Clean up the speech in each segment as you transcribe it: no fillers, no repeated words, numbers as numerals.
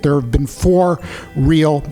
there have been four real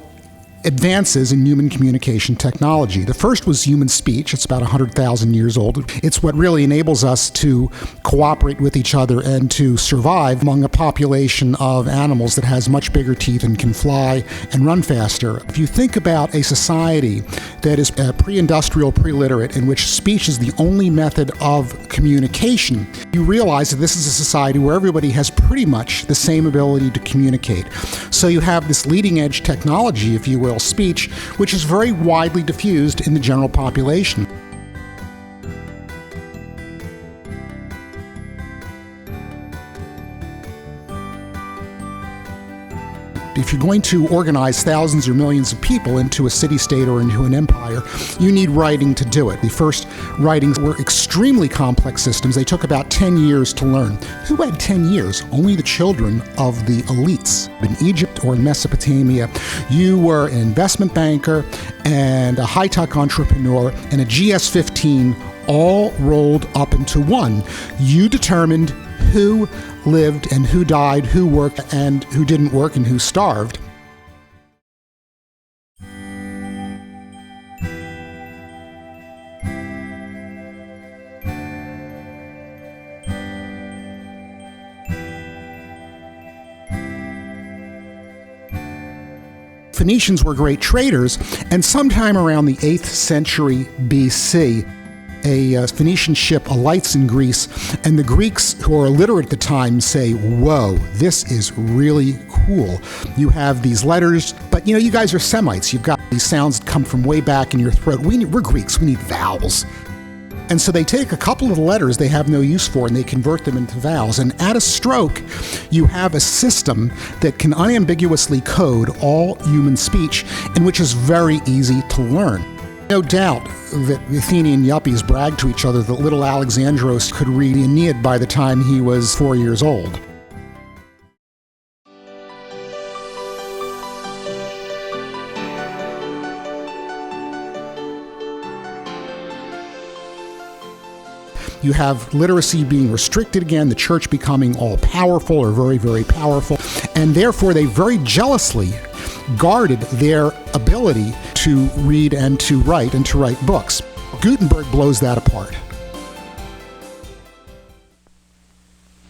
advances in human communication technology. The first was human speech. It's about 100,000 years old. It's what really enables us to cooperate with each other and to survive among a population of animals that has much bigger teeth and can fly and run faster. If you think about a society that is pre-industrial, pre-literate, in which speech is the only method of communication, you realize that this is a society where everybody has pretty much the same ability to communicate. So you have this leading edge technology, if you will, speech, which is very widely diffused in the general population. If you're going to organize thousands or millions of people into a city-state or into an empire, you need writing to do it. The first writings were extremely complex systems. They took about 10 years to learn. Who had 10 years? Only the children of the elites. In Egypt or in Mesopotamia, you were an investment banker and a high-tech entrepreneur and a GS-15 all rolled up into one. You determined who lived and who died, who worked and who didn't work, and who starved. Phoenicians were great traders, and sometime around the 8th century BC, a Phoenician ship alights in Greece, and the Greeks, who are illiterate at the time, say, whoa, this is really cool. You have these letters, but you guys are Semites. You've got these sounds that come from way back in your throat. We're Greeks. We need vowels. And so they take a couple of the letters they have no use for and they convert them into vowels. And at a stroke, you have a system that can unambiguously code all human speech and which is very easy to learn. No doubt that Athenian yuppies bragged to each other that little Alexandros could read the Aeneid by the time he was 4 years old. You have literacy being restricted again, the church becoming all-powerful or very, very powerful, and therefore they very jealously guarded their ability to read and to write books. Gutenberg blows that apart.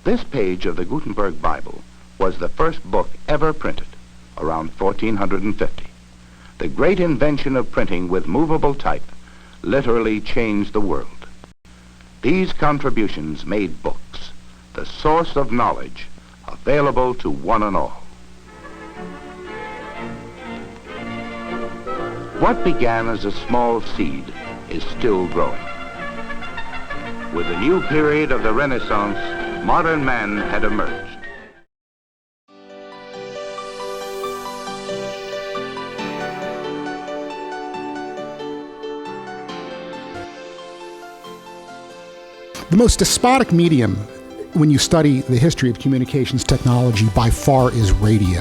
This page of the Gutenberg Bible was the first book ever printed, around 1450. The great invention of printing with movable type literally changed the world. These contributions made books the source of knowledge available to one and all. What began as a small seed is still growing. With the new period of the Renaissance, modern man had emerged. The most despotic medium when you study the history of communications technology by far is radio.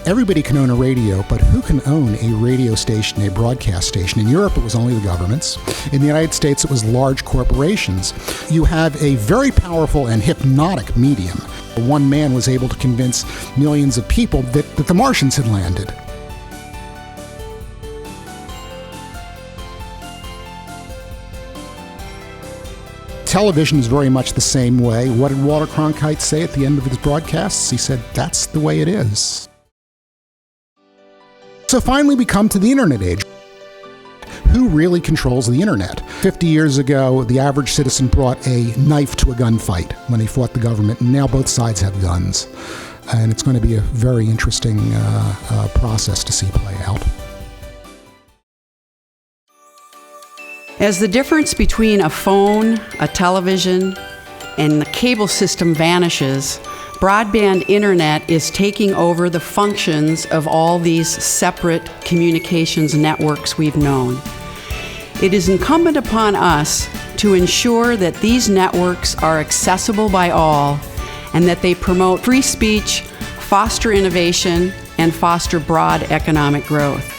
Everybody can own a radio, but who can own a radio station, a broadcast station? In Europe, it was only the governments. In the United States, it was large corporations. You have a very powerful and hypnotic medium. One man was able to convince millions of people that the Martians had landed. Television is very much the same way. What did Walter Cronkite say at the end of his broadcasts? He said, that's the way it is. So finally we come to the internet age. Who really controls the internet? 50 years ago, the average citizen brought a knife to a gunfight when they fought the government, and now both sides have guns. And it's going to be a very interesting process to see play out. As the difference between a phone, a television, and the cable system vanishes, broadband internet is taking over the functions of all these separate communications networks we've known. It is incumbent upon us to ensure that these networks are accessible by all and that they promote free speech, foster innovation, and foster broad economic growth.